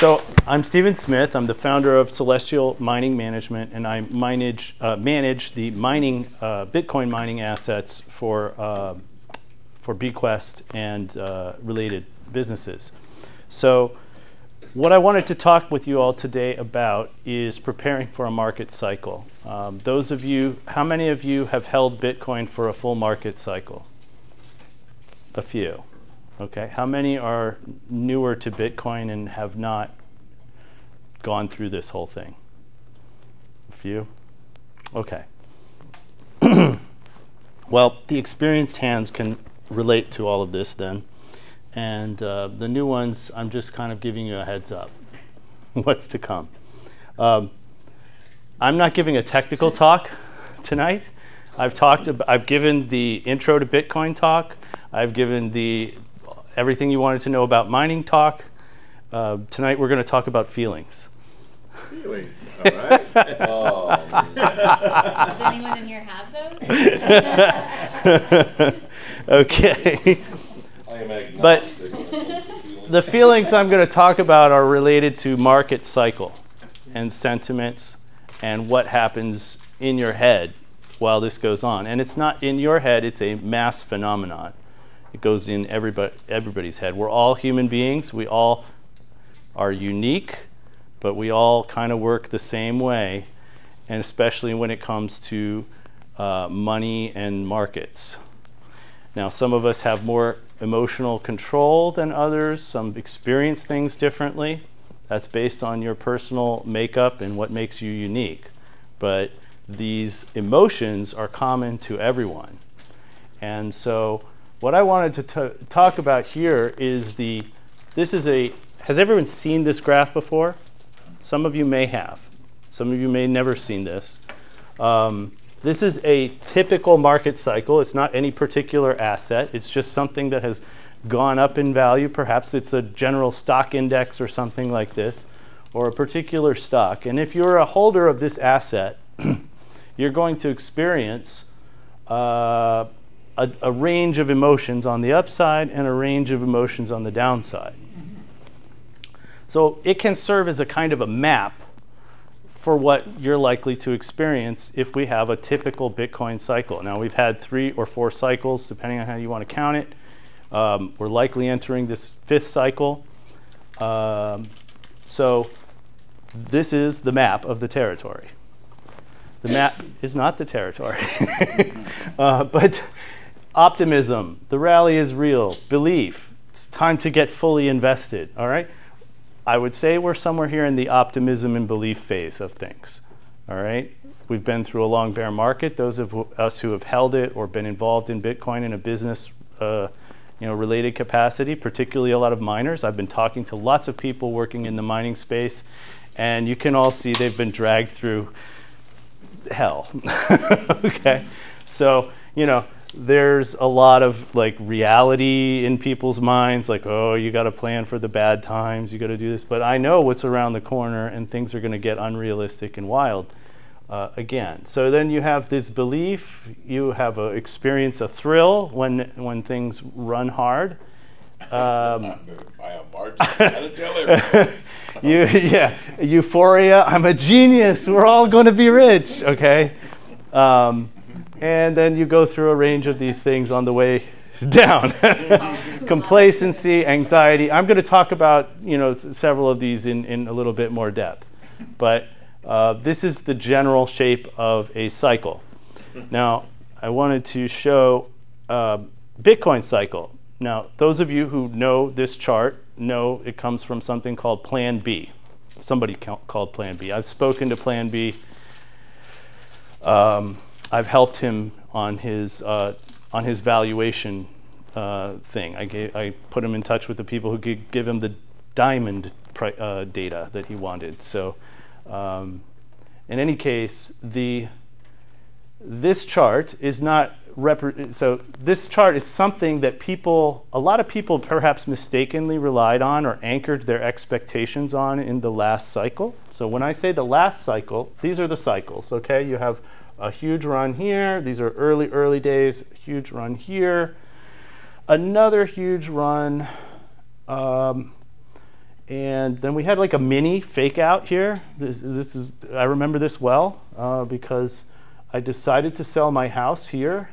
So I'm Stephen Smith. I'm the founder of Celestial Mining Management, and I manage the mining, Bitcoin mining assets for Bequest and related businesses. So what I wanted to talk with you all today about is preparing for a market cycle. Those of you, how many of you have held Bitcoin for a full market cycle? A few. Okay. How many are newer to Bitcoin and have not gone through this whole thing? A few? Okay. Well, the experienced hands can relate to all of this then. And the new ones, I'm just kind of giving you a heads up what's to come. I'm not giving a technical talk tonight. I've given the intro to Bitcoin talk. I've given the everything you wanted to know about mining talk. Tonight we're going to talk about feelings. Feelings, all right. Oh, does anyone in here have those? Okay. I am agnostic. But the feelings I'm going to talk about are related to market cycle and sentiments and what happens in your head while this goes on. And it's not in your head, it's a mass phenomenon. It goes in everybody's head. We're all human beings. We all are unique, but we all kind of work the same way, and especially when it comes to money and markets. Now, some of us have more emotional control than others. Some experience things differently. That's based on your personal makeup and what makes you unique. But these emotions are common to everyone. And so what I wanted to talk about here is has everyone seen this graph before? Some of you may have. Some of you may never seen this. This is a typical market cycle. It's not any particular asset. It's just something that has gone up in value. Perhaps it's a general stock index or something like this, or a particular stock. And if you're a holder of this asset, you're going to experience a range of emotions on the upside and a range of emotions on the downside. So it can serve as a kind of a map for what you're likely to experience if we have a typical Bitcoin cycle. Now, we've had 3 or 4 cycles, depending on how you want to count it. We're likely entering this 5th cycle. So this is the map of the territory. The map is not the territory. But optimism, the rally is real. Belief, it's time to get fully invested, all right? I would say we're somewhere here in the optimism and belief phase of things, all right? We've been through a long bear market. Those of us who have held it or been involved in Bitcoin in a business related capacity, particularly a lot of miners. I've been talking to lots of people working in the mining space, and you can all see they've been dragged through hell, okay? So, there's a lot of reality in people's minds, oh, you got to plan for the bad times, you got to do this. But I know what's around the corner, and things are going to get unrealistic and wild again. So then you have this belief, you have experience a thrill when things run hard. By a margin. Gotta tell him. Euphoria. I'm a genius. We're all going to be rich. Okay. And then you go through a range of these things on the way down. Complacency, anxiety. I'm going to talk about several of these in a little bit more depth. But this is the general shape of a cycle. Now, I wanted to show Bitcoin cycle. Now, those of you who know this chart know it comes from something called Plan B. Somebody called Plan B. I've spoken to Plan B. I've helped him on his valuation thing. I put him in touch with the people who could give him the diamond data that he wanted. So, in any case, this chart is not so this chart is something that a lot of people perhaps mistakenly relied on or anchored their expectations on in the last cycle. So when I say the last cycle, these are the cycles, okay? You have a huge run here. These are early days, huge run here. Another huge run And then we had like a mini fake out here. I remember this well because I decided to sell my house here,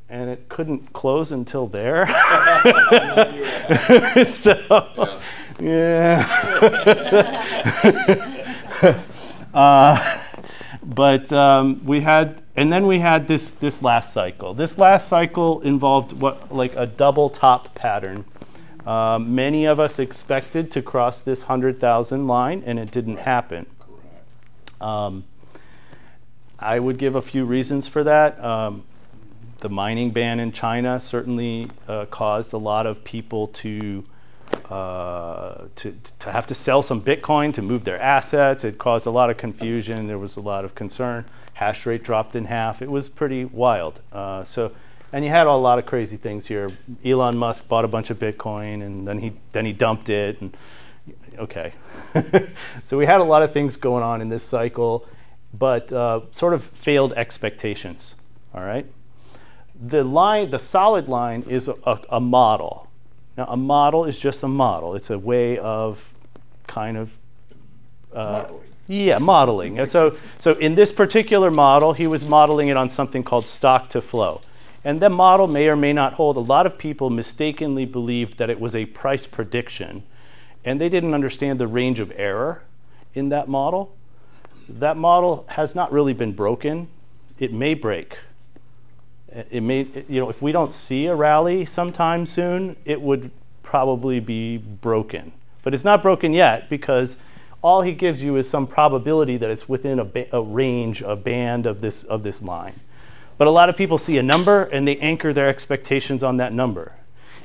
and it couldn't close until there. So, yeah. But we had, and then we had this last cycle. This last cycle involved like a double top pattern. Many of us expected to cross this 100,000 line, and it didn't happen. I would give a few reasons for that. The mining ban in China certainly caused a lot of people to have to sell some Bitcoin to move their assets. It caused a lot of confusion. There was a lot of concern. Hash rate dropped in half. It was pretty wild. And you had a lot of crazy things here. Elon Musk bought a bunch of Bitcoin, and then he dumped it. And okay, so we had a lot of things going on in this cycle, but sort of failed expectations. All right, the solid line is a model. Now, a model is just a model. It's a way of kind of modeling. And so in this particular model, he was modeling it on something called stock to flow. And that model may or may not hold. A lot of people mistakenly believed that it was a price prediction, and they didn't understand the range of error in that model. That model has not really been broken. It may break. It may, if we don't see a rally sometime soon, it would probably be broken. But it's not broken yet because all he gives you is some probability that it's within a range, a band of this line. But a lot of people see a number and they anchor their expectations on that number.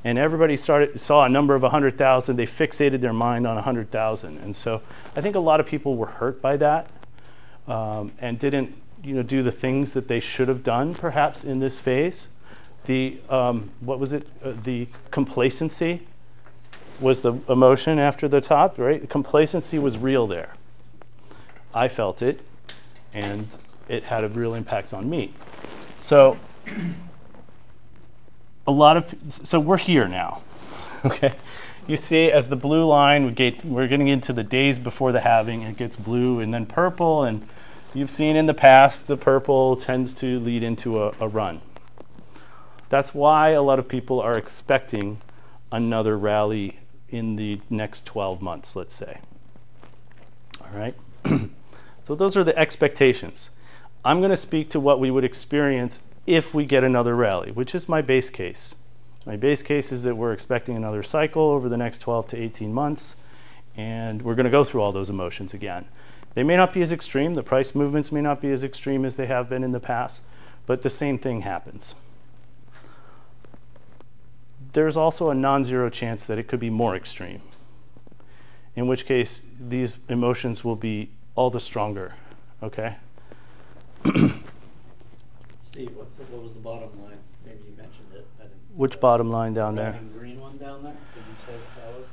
And everybody saw a number of 100,000. They fixated their mind on 100,000. And so I think a lot of people were hurt by that and didn't do the things that they should have done perhaps in this phase. The the complacency was the emotion after the top, right? Complacency was real there. I felt it, and it had a real impact on me. So so we're here now, okay? You see as the blue line, we're getting into the days before the halving. It gets blue and then purple, and you've seen in the past the purple tends to lead into a run. That's why a lot of people are expecting another rally in the next 12 months, let's say. All right? So those are the expectations. I'm going to speak to what we would experience if we get another rally, which is my base case. My base case is that we're expecting another cycle over the next 12 to 18 months, and we're going to go through all those emotions again. They may not be as extreme. The price movements may not be as extreme as they have been in the past, but the same thing happens. There's also a non-zero chance that it could be more extreme, in which case these emotions will be all the stronger, okay? Steve, what was the bottom line? Maybe you mentioned it. Which bottom line down there? The green one down there? Did you say what that was?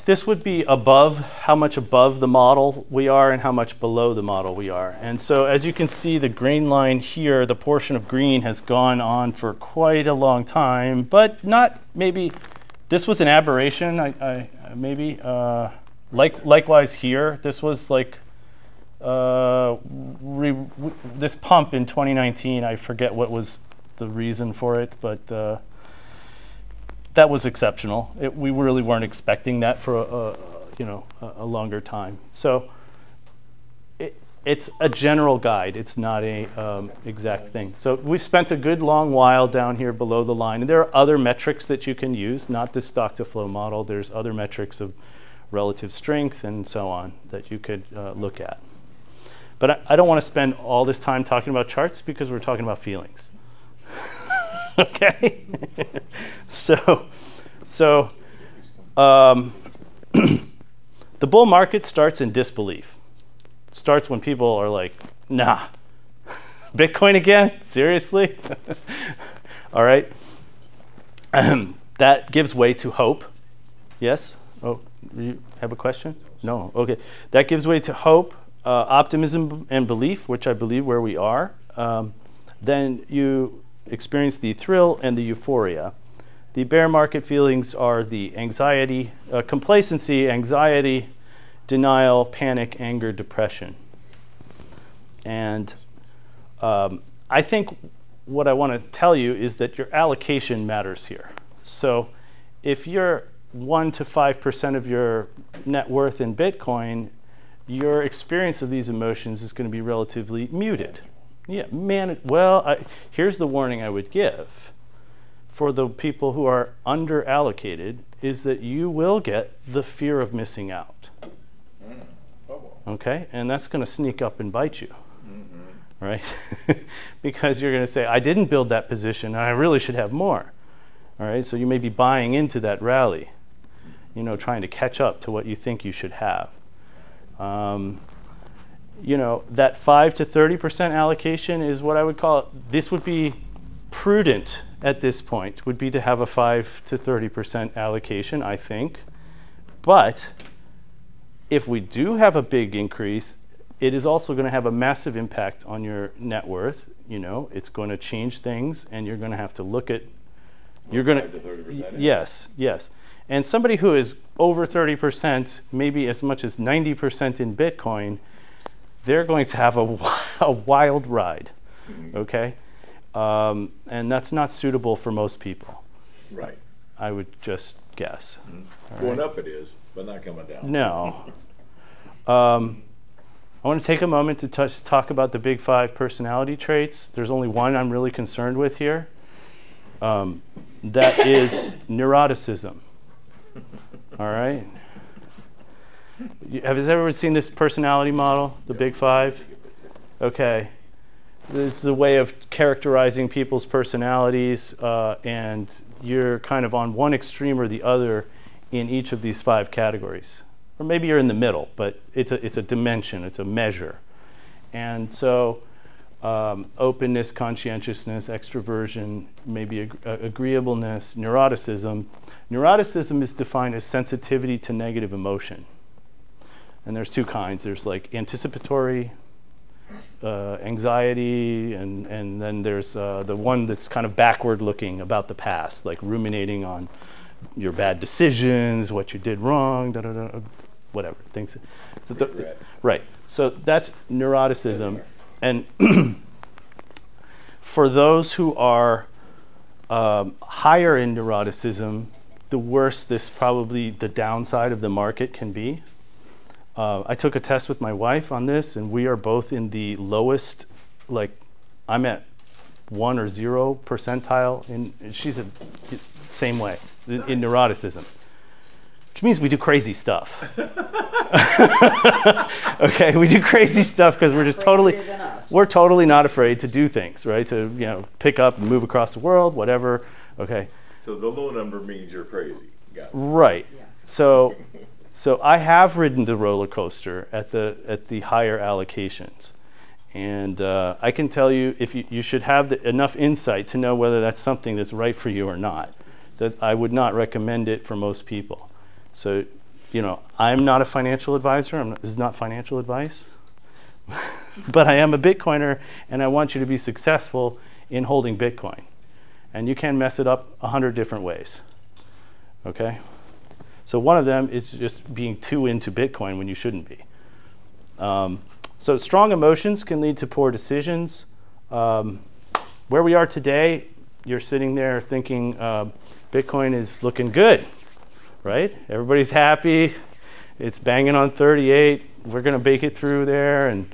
This would be above, how much above the model we are and how much below the model we are. And so as you can see, the green line here, the portion of green has gone on for quite a long time, but not maybe, this was an aberration, likewise here, this was like, this pump in 2019, I forget what was the reason for it, but that was exceptional. We really weren't expecting that for a longer time. So it's a general guide. It's not a exact thing. So we've spent a good long while down here below the line, and there are other metrics that you can use, not this stock to flow model. There's other metrics of relative strength and so on that you could look at. But I don't want to spend all this time talking about charts because we're talking about feelings. Okay? So the bull market starts in disbelief. It starts when people are like, nah, Bitcoin again? Seriously? All right? That gives way to hope. Yes? Oh, you have a question? No? Okay. That gives way to hope. Optimism and belief, which I believe where we are, then you experience the thrill and the euphoria. The bear market feelings are the anxiety, complacency, anxiety, denial, panic, anger, depression. And I think what I want to tell you is that your allocation matters here. So if you're 1 to 5% of your net worth in Bitcoin, your experience of these emotions is going to be relatively muted. Yeah, here's the warning I would give for the people who are under-allocated is that you will get the fear of missing out. Okay? And that's going to sneak up and bite you. Right? Because you're going to say, I didn't build that position, and I really should have more. All right? So you may be buying into that rally, you know, trying to catch up to what you think you should have. You know, that 5 to 30% allocation is what I would call it. This would be prudent at this point, would be to have a 5 to 30% allocation, I think. But if we do have a big increase, it is also going to have a massive impact on your net worth. You know, it's going to change things, and you're going to have to look at. You're going to 30%. Yes, yes. And somebody who is over 30%, maybe as much as 90% in Bitcoin, they're going to have a wild ride. Okay, and that's not suitable for most people. Right. I would just guess. Going up it is, but not coming down. No. I want to take a moment to talk about the big 5 personality traits. There's only one I'm really concerned with here. That is neuroticism. All right? Have you ever seen this personality model, the big 5? Okay. This is a way of characterizing people's personalities, and you're kind of on one extreme or the other in each of these 5 categories. Or maybe you're in the middle, but it's a dimension, it's a measure. And so openness, conscientiousness, extroversion, maybe agreeableness, neuroticism. Neuroticism is defined as sensitivity to negative emotion. And there's 2 kinds. There's like anticipatory anxiety, and then there's the one that's kind of backward looking about the past, like ruminating on your bad decisions, what you did wrong, whatever things. So right. So that's neuroticism, and for those who are higher in neuroticism, the worse this probably the downside of the market can be. I took a test with my wife on this, and we are both in the lowest. Like, I'm at 1 or 0 percentile, and she's the same way in neuroticism, which means we do crazy stuff. Okay, we do crazy stuff because we're just totally not afraid to do things, right? To pick up and move across the world, whatever. Okay. So the low number means you're crazy. Got it. Right. Yeah. So I have ridden the roller coaster at the higher allocations, and I can tell you if you should have enough insight to know whether that's something that's right for you or not. That I would not recommend it for most people. So, I'm not a financial advisor. This is not financial advice, but I am a Bitcoiner, and I want you to be successful in holding Bitcoin. And you can mess it up 100 different ways. Okay. So one of them is just being too into Bitcoin when you shouldn't be. So strong emotions can lead to poor decisions. Where we are today, you're sitting there thinking Bitcoin is looking good, right? Everybody's happy. It's banging on 38. We're going to make it through there, and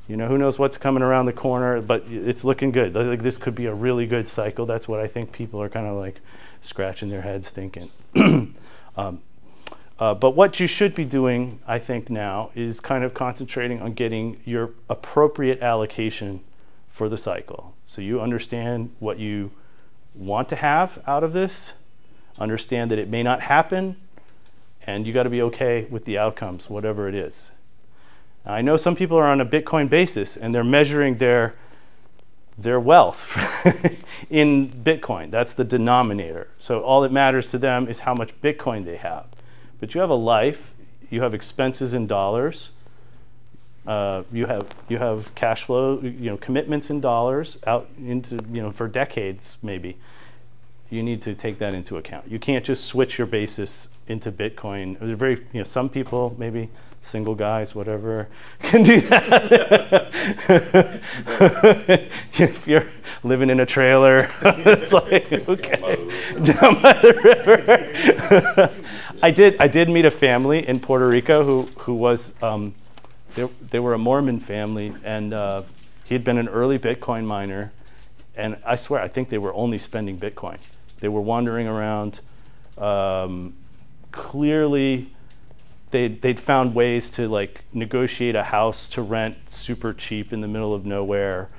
who knows what's coming around the corner, but it's looking good. Like, this could be a really good cycle. That's what I think people are kind of like scratching their heads thinking. But what you should be doing, I think now, is kind of concentrating on getting your appropriate allocation for the cycle. So you understand what you want to have out of this, understand that it may not happen, and you got to be okay with the outcomes, whatever it is. I know some people are on a Bitcoin basis, and they're measuring their wealth in Bitcoin. That's the denominator. So all that matters to them is how much Bitcoin they have. But you have a life, you have expenses in dollars, you have cash flow, commitments in dollars out into, for decades maybe. you need to take that into account. You can't just switch your basis into Bitcoin. There are very, some people, maybe single guys, whatever, can do that. If you're living in a trailer, it's like, okay, down by the river. I did meet a family in Puerto Rico who was, they were a Mormon family, and he had been an early Bitcoin miner. And I swear, I think they were only spending Bitcoin. They were wandering around. Clearly, they'd found ways to like negotiate a house to rent super cheap in the middle of nowhere.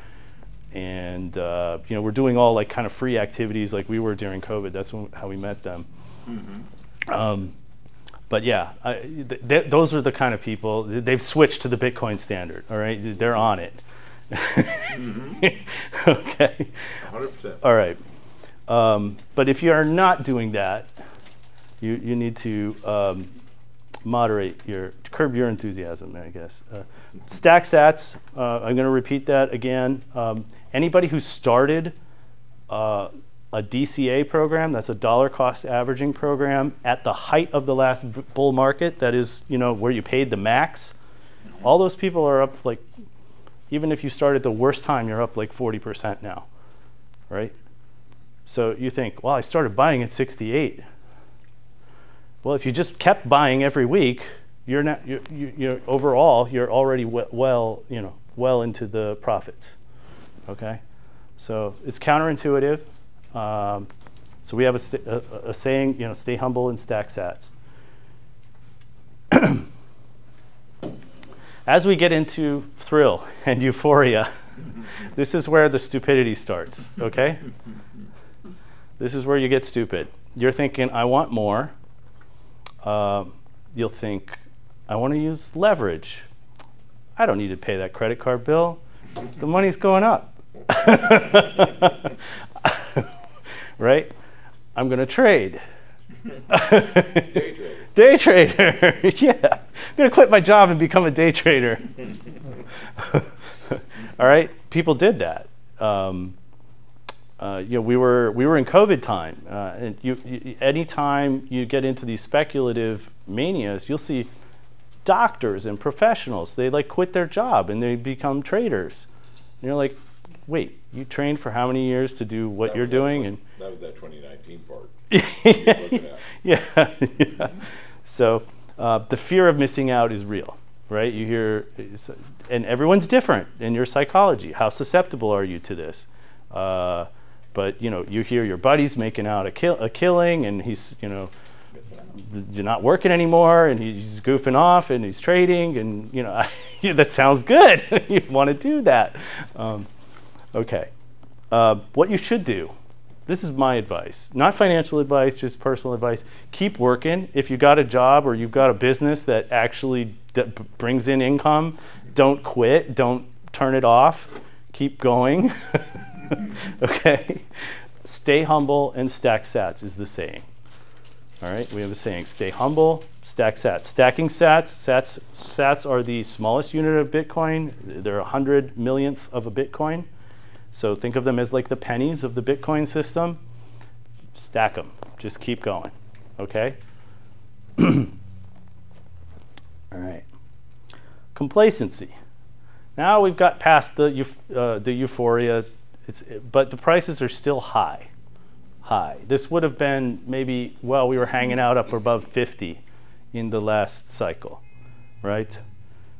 And we're doing all like kind of free activities like we were during COVID. That's how we met them. Mm-hmm. But yeah, those are the kind of people. They've switched to the Bitcoin standard. All right, they're on it. Mm-hmm. Okay. 100%. All right. But if you are not doing that, you need to curb your enthusiasm, I guess. Stack sats, I'm going to repeat that again. Anybody who started a DCA program, that's a dollar cost averaging program, at the height of the last bull market, that is, where you paid the max, all those people are up like, even if you started the worst time, you're up like 40% now, right? So you think, well, I started buying at 68. Well, if you just kept buying every week, you're overall, you're already well into the profits, okay? So it's counterintuitive. So we have a saying, stay humble and stack sats. As we get into thrill and euphoria, this is where the stupidity starts, okay? This is where you get stupid. You're thinking, I want more. You'll think, I want to use leverage. I don't need to pay that credit card bill. The money's going up. Right? I'm going to trade. Day trader. Day trader, yeah. I'm going to quit my job and become a day trader. All right, people did that. We were in COVID time, and anytime you get into these speculative manias, you'll see doctors and professionals. They like quit their job and they become traders. And you're like, wait, you trained for how many years to do what you're doing? And that was that 2019 part. Yeah. So the fear of missing out is real, right? You hear, and everyone's different in your psychology. How susceptible are you to this? But you hear your buddy's making out a killing, and he's you're not working anymore, and he's goofing off, and he's trading, and that sounds good. You want to do that. Okay. What you should do. This is my advice, not financial advice, just personal advice. Keep working. If you got a job or you've got a business that actually brings in income, don't quit. Don't turn it off. Keep going. Okay. Stay humble and stack sats is the saying. All right. We have a saying: stay humble, stack sats. Stacking sats are the smallest unit of Bitcoin. They're 100 millionth of a Bitcoin. So think of them as like the pennies of the Bitcoin system. Stack them. Just keep going. Okay? All right. Complacency. Now we've got past the euphoria, but the prices are still high. This would have been maybe, well, we were hanging out up above 50 in the last cycle, right?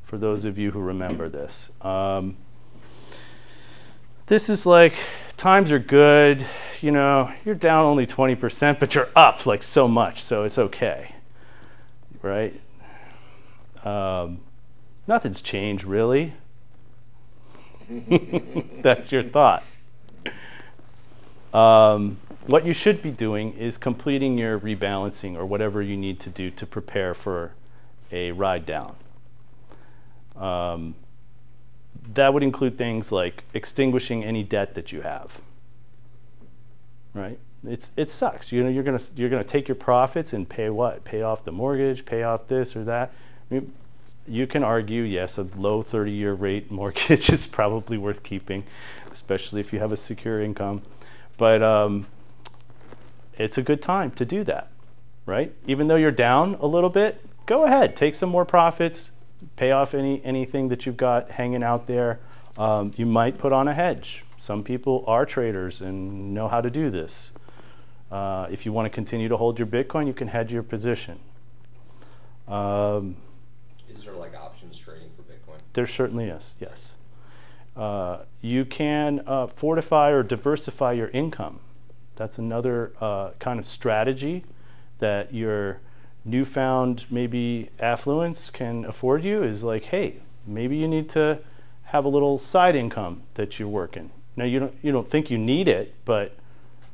For those of you who remember this. This is like, times are good, you're down only 20%, but you're up like so much, so it's okay, right? Nothing's changed really. That's your thought. What you should be doing is completing your rebalancing or whatever you need to do to prepare for a ride down. That would include things like extinguishing any debt that you have. Right? It sucks. You're gonna take your profits and pay what? Pay off the mortgage, pay off this or that. I mean, you can argue, yes, a low 30-year rate mortgage is probably worth keeping, especially if you have a secure income. But it's a good time to do that, right? Even though you're down a little bit, go ahead, take some more profits, pay off anything that you've got hanging out there. You might put on a hedge. Some people are traders and know how to do this. If you want to continue to hold your Bitcoin, you can hedge your position. Is there like options trading for Bitcoin? There certainly is, yes. You can fortify or diversify your income. That's another kind of strategy that your newfound maybe affluence can afford you, is like, hey, maybe you need to have a little side income that you're working. Now you don't think you need it, but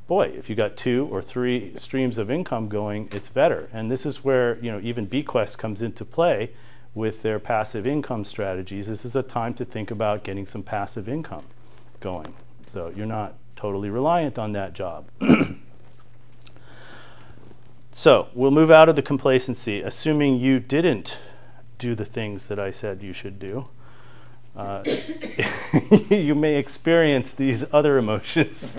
boy, if you got 2 or 3 streams of income going, it's better. And this is where even beQuest comes into play with their passive income strategies. This is a time to think about getting some passive income going, so you're not totally reliant on that job. So we'll move out of the complacency, assuming you didn't do the things that I said you should do. You may experience these other emotions.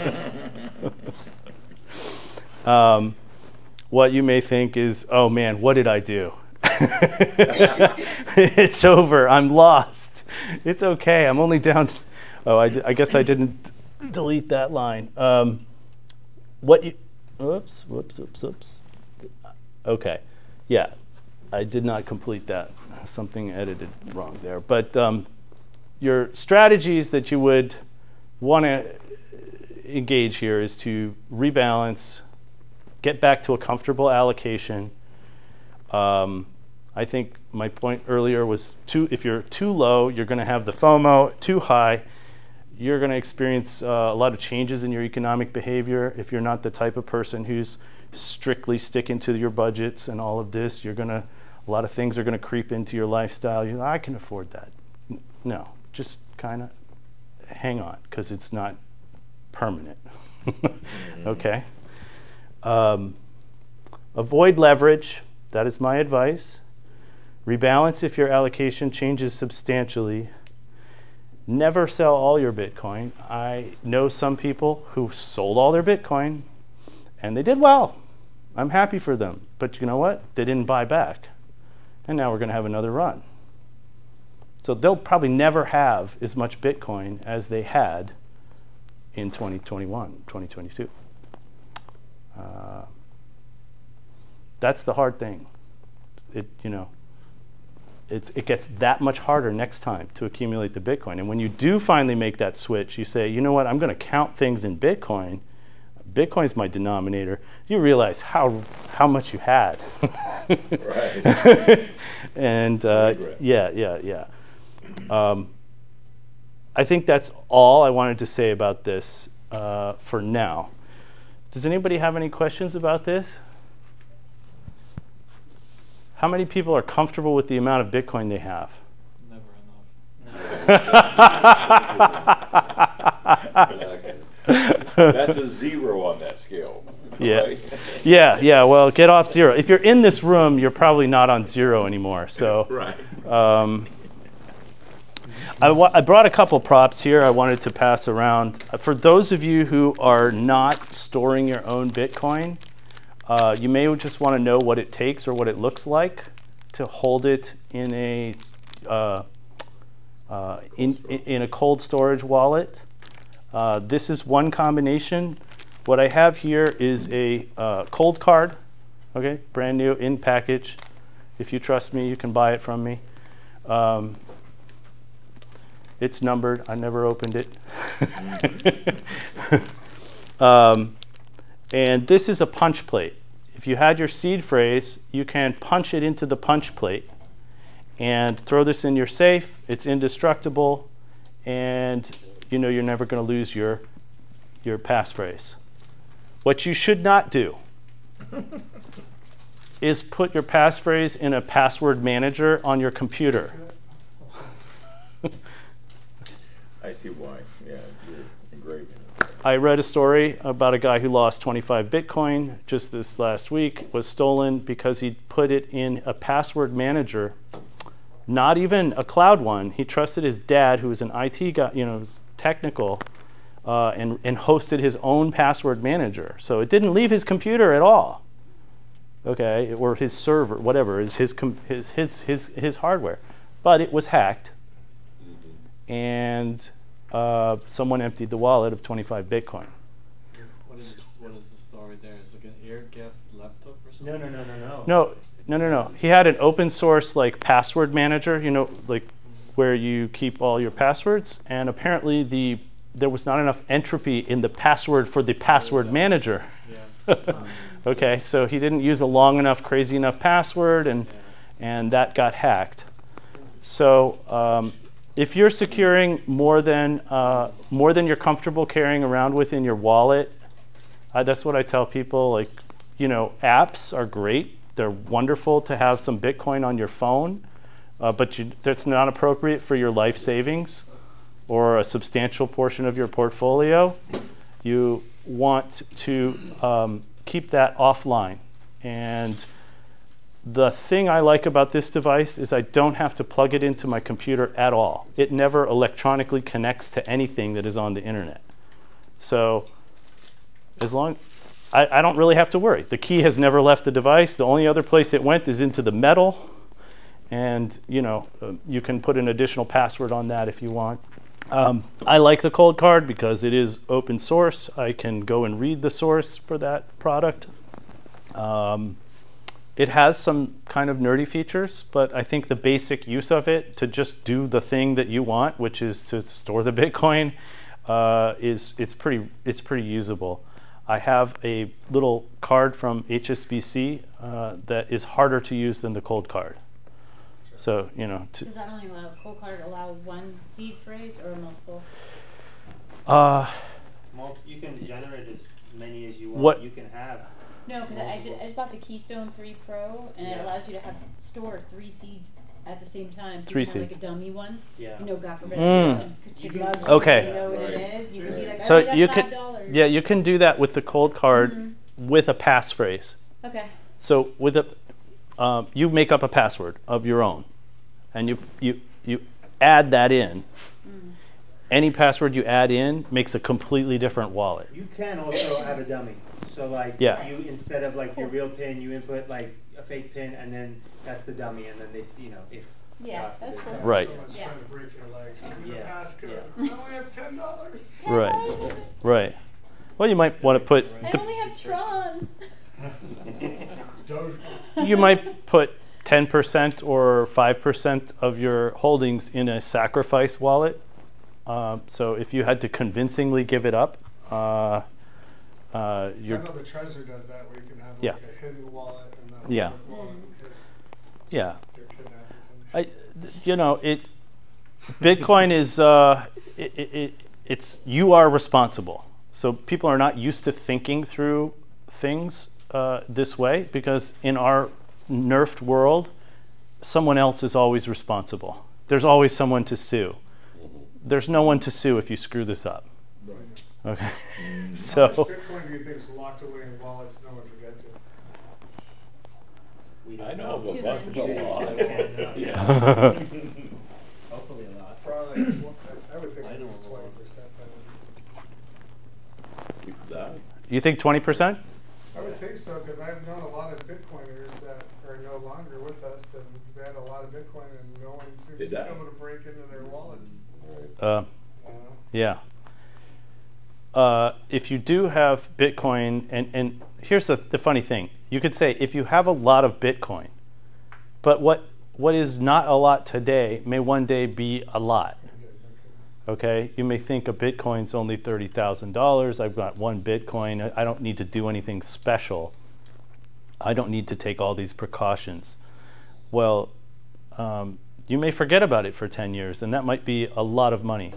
What you may think is, oh man, what did I do? It's over, I'm lost. It's okay, I'm only down to, I guess I didn't delete that line. Whoops. Okay, yeah, I did not complete that. Something edited wrong there. But your strategies that you would want to engage here is to rebalance, get back to a comfortable allocation. I think my point earlier was if you're too low, you're going to have the FOMO. Too high, you're going to experience a lot of changes in your economic behavior. If you're not the type of person who's strictly sticking to your budgets and all of this, a lot of things are going to creep into your lifestyle. I can afford that. No, just kind of hang on, because it's not permanent. Okay. Avoid leverage. That is my advice. Rebalance if your allocation changes substantially. Never sell all your Bitcoin. I know some people who sold all their Bitcoin and they did well. I'm happy for them. But you know what? They didn't buy back. And now we're going to have another run. So they'll probably never have as much Bitcoin as they had in 2021, 2022. That's the hard thing. It gets that much harder next time to accumulate the Bitcoin. And when you do finally make that switch, you say, you know what, I'm going to count things in Bitcoin. Bitcoin's my denominator. You realize how much you had. Right. And yeah. I think that's all I wanted to say about this for now. Does anybody have any questions about this? How many people are comfortable with the amount of Bitcoin they have? Never enough. That's a 0 on that scale. Yeah. Right? Yeah. Well, get off 0. If you're in this room, you're probably not on 0 anymore. So, Right. I brought a couple props here I wanted to pass around. For those of you who are not storing your own Bitcoin, you may just want to know what it takes or what it looks like to hold it in a in a cold storage wallet. This is one combination. What I have here is a cold card, okay, brand new in package. If you trust me, you can buy it from me. It's numbered. I never opened it. And this is a punch plate. If you had your seed phrase, you can punch it into the punch plate and throw this in your safe. It's indestructible, and you know you're never going to lose your passphrase. What you should not do is put your passphrase in a password manager on your computer. I see why. Yeah, you're engraving it. I read a story about a guy who lost 25 Bitcoin just this last week, was stolen because he put it in a password manager, not even a cloud one. He trusted his dad, who was an IT guy, was technical, and hosted his own password manager. So it didn't leave his computer at all, okay, or his server, whatever, is his hardware. But it was hacked, and someone emptied the wallet of 25 Bitcoin. What is the story there? Is it like an air-gapped laptop or something? No. He had an open source like password manager, you know, like where you keep all your passwords, and apparently there was not enough entropy in the password for the password manager. Yeah. Okay, so he didn't use a long enough, crazy enough password, and that got hacked. So if you're securing more than you're comfortable carrying around with in your wallet, that's what I tell people. Like, you know, apps are great. They're wonderful to have some Bitcoin on your phone, but that's not appropriate for your life savings or a substantial portion of your portfolio. You want to keep that offline. And the thing I like about this device is I don't have to plug it into my computer at all. It never electronically connects to anything that is on the internet. So I don't really have to worry. The key has never left the device. The only other place it went is into the metal. And you know, you can put an additional password on that if you want. I like the cold card because it is open source. I can go and read the source for that product. It has some kind of nerdy features, but I think the basic use of it to just do the thing that you want, which is to store the Bitcoin, it's pretty usable. I have a little card from HSBC that is harder to use than the cold card. So, you know, Does that only cold card allow one seed phrase or multiple? You can generate as many as you want. What? You can have. No, because I just bought the Keystone 3 Pro, and it allows you to store 3 seeds at the same time. So 3 you can have seed. like a dummy one. Yeah. You know, God forbid, You can- Okay. You know what it is. You can be like, So I you got can, $5. yeah, you can do that with the cold card with a passphrase. Okay. So with you make up a password of your own, and you add that in. Any password you add in makes a completely different wallet. You can also add a dummy. So like you instead of like your real pin, you input like a fake pin, and then that's the dummy, and then they, you know, if That's cool. Right. Someone's trying to break your legs. Give me the passcode. Yeah. I only have $10. Right. Right. Well, you might want to put. I only have Tron. You might put 10% or 5% of your holdings in a sacrifice wallet. So if you had to convincingly give it up, I know the Treasure does that, where you can have like a hidden wallet and then a public wallet in case yeah. you're kidnapping somebody. You know, Bitcoin is it's you are responsible. So people are not used to thinking through things this way, because in our nerfed world, someone else is always responsible. There's always someone to sue. There's no one to sue if you screw this up. Right. Okay. How much Bitcoin do you think is locked away in wallets no one can get to? I know of a Too bunch of many. a lot. hopefully a lot. Probably, I would think it was 20%. You think 20%? I would think so, because I've known a lot of Bitcoiners that are no longer with us, and they had a lot of Bitcoin, and no one seems to be able to break into their wallets. Yeah. If you do have Bitcoin, and here's the funny thing. You could say if you have a lot of Bitcoin, but what is not a lot today may one day be a lot. Okay? You may think a Bitcoin's only $30,000. I've got 1 Bitcoin. I don't need to do anything special. I don't need to take all these precautions. Well, you may forget about it for 10 years, and that might be a lot of money.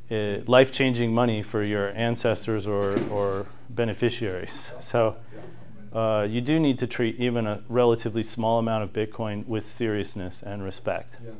Life-changing money for your ancestors or beneficiaries. So you do need to treat even a relatively small amount of Bitcoin with seriousness and respect. Yeah.